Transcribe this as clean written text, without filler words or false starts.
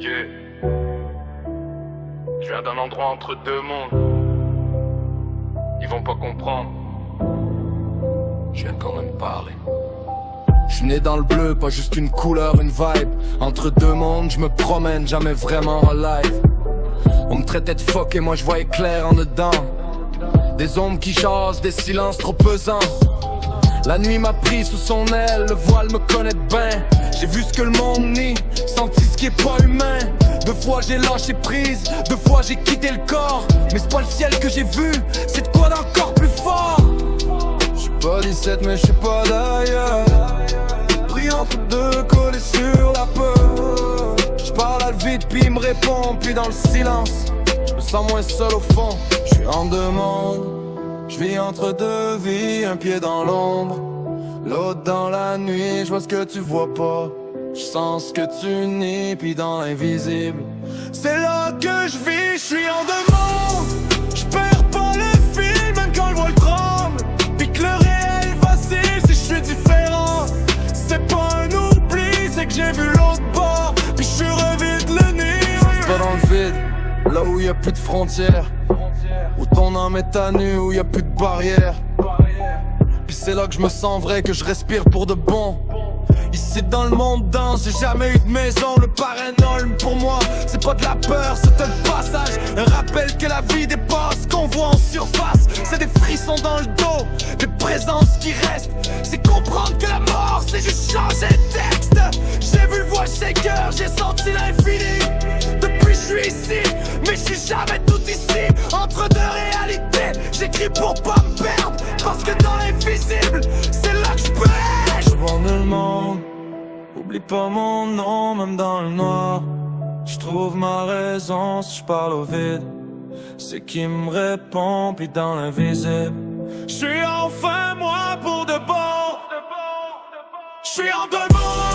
Yeah. Je viens d'un endroit entre deux mondes. Ils vont pas comprendre. Je viens quand même parler. J'suis né dans le bleu, pas juste une couleur, une vibe. Entre deux mondes, je me promène, jamais vraiment en live. On me traitait de fuck et moi je voyais clair en dedans. Des ombres qui jasent, des silences trop pesants. La nuit m'a pris sous son aile, le voile me connaît bien. J'ai vu ce que le monde nie, senti ce qui est pas humain. Deux fois j'ai lâché prise, deux fois j'ai quitté le corps. Mais c'est pas le ciel que j'ai vu, c'est de quoi d'encore plus fort. J'suis pas 17 mais j'suis pas d'ailleurs. Pris entre deux, collé sur la peur. J'parle à le vide puis il me répond, puis dans le silence je me sens moins seul au fond. J'suis en deux mondes. J'vis entre deux vies, un pied dans l'ombre, l'autre dans la nuit, j'vois ce que tu vois pas. J'sens ce que tu nies, puis dans l'invisible. C'est là que j'vis, j'suis en deux mondes. J'perds pas le fil, même quand le voile tremble. Puis que le réel vacille si j'suis différent. C'est pas un oubli, c'est que j'ai vu l'autre bord. Puis j'suis revide le nez. C'est pas dans le vide, là où y'a plus de frontières. Où ton âme est à nu, où y'a plus de barrières. Puis c'est là que je me sens vrai, que je respire pour de bon. Ici dans le monde dense, j'ai jamais eu de maison. Le paranolme pour moi, c'est pas de la peur, c'est un passage. Un rappel que la vie dépasse, qu'on voit en surface. C'est des frissons dans le dos, des présences qui restent. C'est comprendre que la mort, c'est juste changer de texte. J'ai vu le voile shaker, j'ai senti l'infini. Depuis je suis ici, mais je suis jamais tout ici. Entre deux réalités, j'écris pour pas me perdre. Parce que dans l'invisible, c'est là que je pêche. Je vois le monde, oublie pas mon nom, même dans le noir. Je trouve ma raison si je parle au vide. C'est qui me répond, puis dans l'invisible. Je suis enfin moi pour de bon. Je suis en deux mondes.